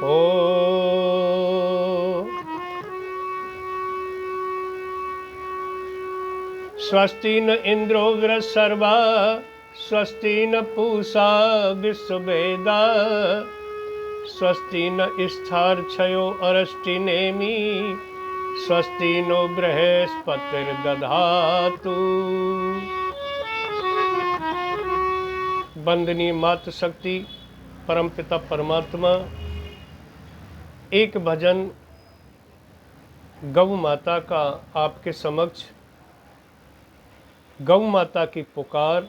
ओ स्वस्ति न इंद्रो वृषर्वा स्वस्ति न पूषा विश्ववेदा स्वस्ति न स्थार्क्षयो अरष्टिनेमि स्वस्ति नो बृहस्पतिर्दधातु। वंदनीय मातृ शक्ति परमपिता परमात्मा, एक भजन गौ माता का आपके समक्ष, गौ माता की पुकार,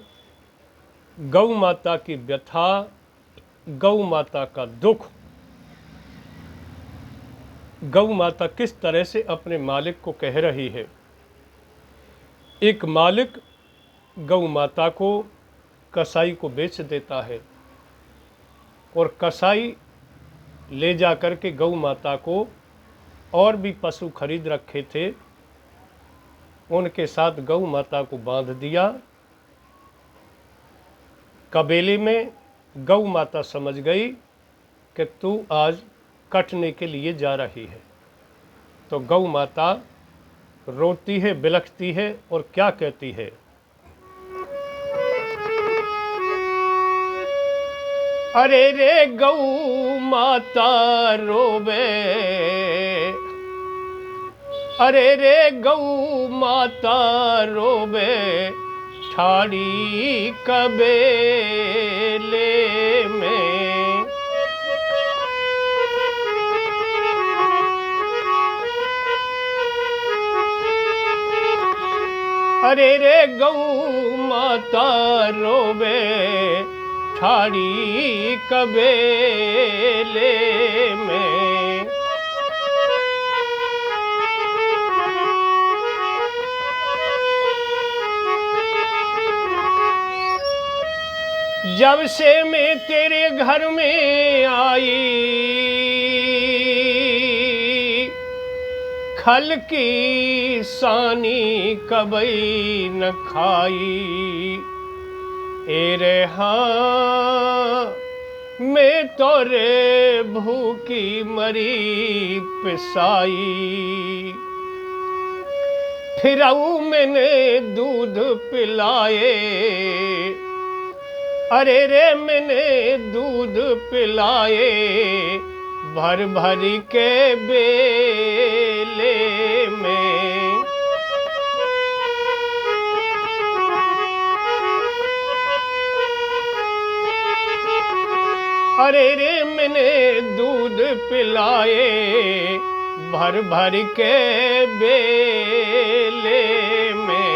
गौ माता की व्यथा, गौ माता का दुख, गौ माता किस तरह से अपने मालिक को कह रही है। एक मालिक गौ माता को कसाई को बेच देता है और कसाई ले जा कर के गौ माता को, और भी पशु खरीद रखे थे उनके साथ गौ माता को बांध दिया। कबीले में गौ माता समझ गई कि तू आज कटने के लिए जा रही है, तो गौ माता रोती है, बिलखती है और क्या कहती है, अरे रे गौ माता रोवे, अरे रे गौ माता रोवे, ठाड़ी कबेले में। अरे रे गौ माता रोवे, ठाड़ी कबेले में। जब से मैं तेरे घर में आई, खल की सानी कबई न खाई। ए रे हाँ मैं तो रे भूखी मरी पिसाई। फिर मैंने दूध पिलाए, अरे रे मैंने दूध पिलाए, भर भर के बेले में। अरे रे मैंने दूध पिलाए, भर भर के बेले में।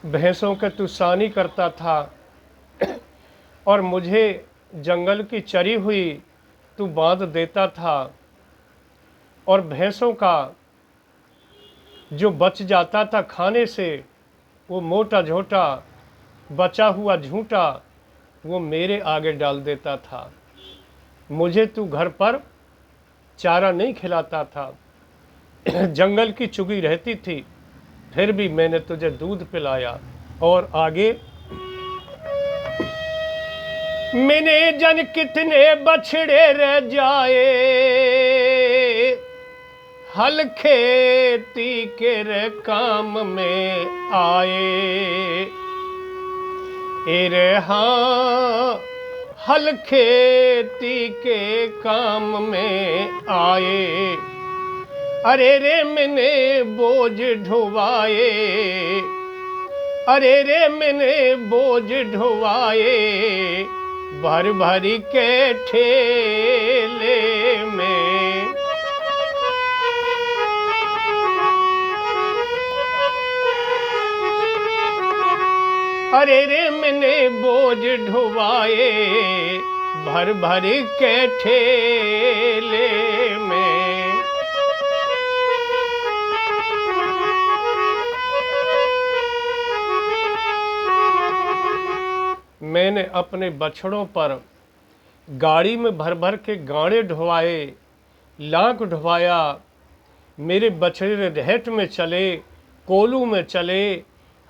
भैंसों के तू सानी करता था और मुझे जंगल की चरी हुई तू बांध देता था, और भैंसों का जो बच जाता था खाने से वो मोटा झोटा बचा हुआ झूठा वो मेरे आगे डाल देता था। मुझे तू घर पर चारा नहीं खिलाता था, जंगल की चुगी रहती थी, फिर भी मैंने तुझे दूध पिलाया। और आगे, मैंने जन कितने बछड़े रह जाए, हल खेती के रे काम में आए। ए रे हाँ हल खेती के काम में आए। अरे रे मैंने बोझ ढुवाए, अरे रे मैंने बोझ ढुवाए, भर भर के ठेले में। अरे रे मैंने बोझ ढुवाए, भर भर के ठेले में। मैंने अपने बछड़ों पर गाड़ी में भर भर के गाड़े ढुवाए, लाख ढुवाया, मेरे बछड़े रहट में चले, कोलू में चले,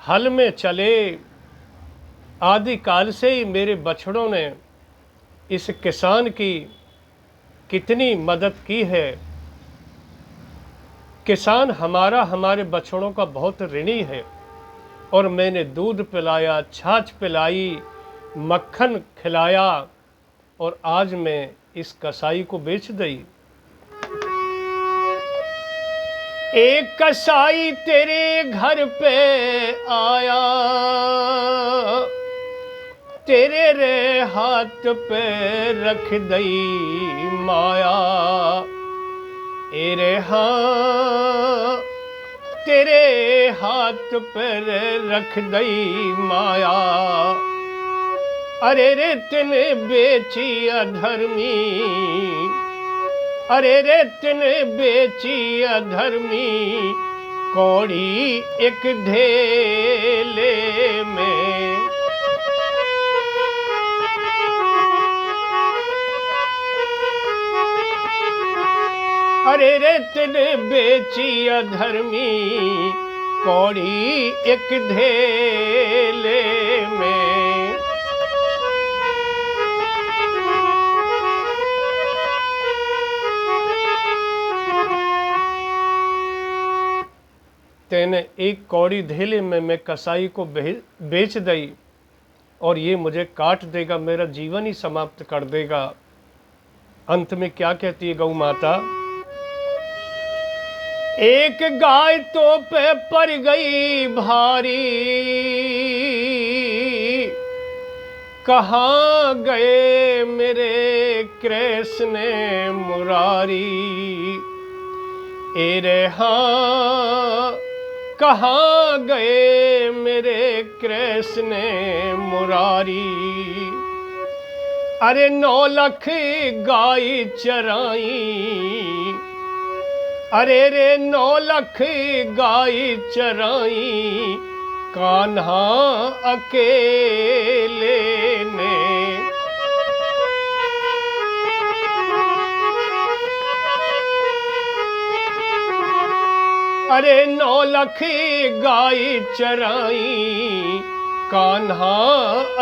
हल में चले। आदि काल से ही मेरे बछड़ों ने इस किसान की कितनी मदद की है। किसान हमारा हमारे बछड़ों का बहुत ऋणी है। और मैंने दूध पिलाया, छाछ पिलाई, मक्खन खिलाया, और आज मैं इस कसाई को बेच दी। एक कसाई तेरे घर पे आया, तेरे रे हाथ पे रख दई माया। एरे हाँ तेरे हाथ पर रख दई माया। अरे रे तने बेची अधर्मी, अरे रे तने बेची अधर्मी, कौड़ी एक ढेले में। अरे रे तने बेची अधर्मी, कौड़ी एक ढेले में। तेने एक कौड़ी ढेले में मैं कसाई को बेच दई, और ये मुझे काट देगा, मेरा जीवन ही समाप्त कर देगा। अंत में क्या कहती है गौ माता? एक गाय तो पे पड़ गई भारी, कहाँ गए मेरे कृष्ण मुरारी। एरे हाँ कहाँ गए मेरे कृष्ण मुरारी। अरे 9 लाख गाय चराई, अरे रे 9 लाख गाय चराई, कान्हा अकेले ने। अरे 9 लाख गाय चराई, कान्हा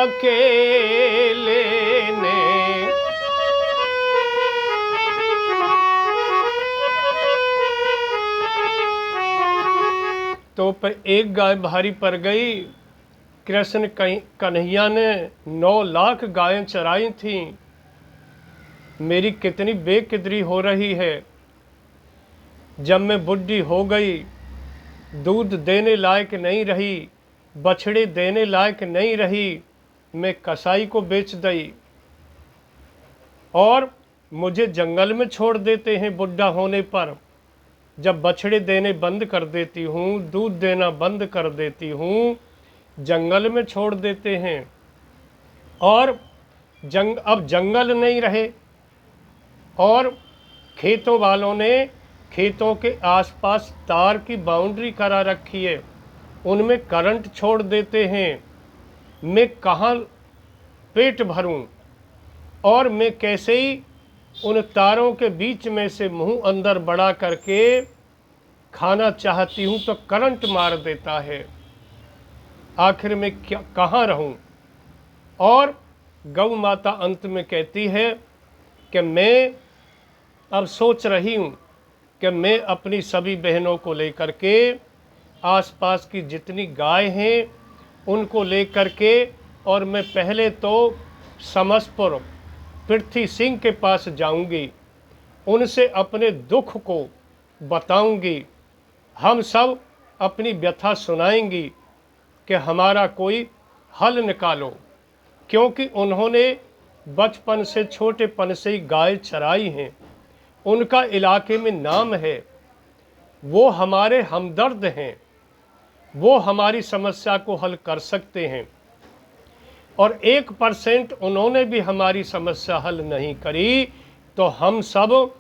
अकेले ने। तो पर एक गाय भारी पड़ गई। कृष्ण कन्हैया ने 9 लाख गायें चराई थीं। मेरी कितनी बेकदरी हो रही है। जब मैं बुढ़ी हो गई, दूध देने लायक नहीं रही, बछड़े देने लायक नहीं रही, मैं कसाई को बेच दी। और मुझे जंगल में छोड़ देते हैं बुढ़ा होने पर। जब बछड़े देने बंद कर देती हूँ, दूध देना बंद कर देती हूँ, जंगल में छोड़ देते हैं। और अब जंगल नहीं रहे, और खेतों वालों ने खेतों के आसपास तार की बाउंड्री करा रखी है, उनमें करंट छोड़ देते हैं। मैं कहाँ पेट भरूं, और मैं कैसे ही उन तारों के बीच में से मुंह अंदर बढ़ा करके खाना चाहती हूं तो करंट मार देता है। आखिर में क्या कहाँ रहूं? और गौ माता अंत में कहती है कि मैं अब सोच रही हूं कि मैं अपनी सभी बहनों को लेकर के, आसपास की जितनी गाय हैं उनको लेकर के, और मैं पहले तो समसपुर पृथ्वी सिंह के पास जाऊंगी, उनसे अपने दुख को बताऊंगी। हम सब अपनी व्यथा सुनाएंगी कि हमारा कोई हल निकालो, क्योंकि उन्होंने बचपन से, छोटेपन से ही गाय चराई हैं, उनका इलाके में नाम है, वो हमारे हमदर्द हैं, वो हमारी समस्या को हल कर सकते हैं। और 1% उन्होंने भी हमारी समस्या हल नहीं करी, तो हम सब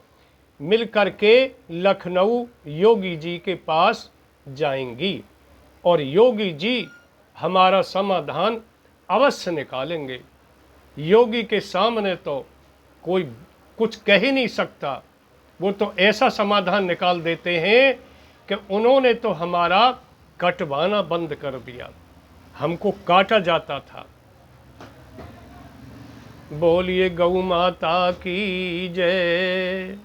मिलकर के लखनऊ योगी जी के पास जाएंगी, और योगी जी हमारा समाधान अवश्य निकालेंगे। योगी के सामने तो कोई कुछ कह ही नहीं सकता, वो तो ऐसा समाधान निकाल देते हैं कि उन्होंने तो हमारा कटवाना बंद कर दिया, हमको काटा जाता था। बोलिए गौ माता की जय।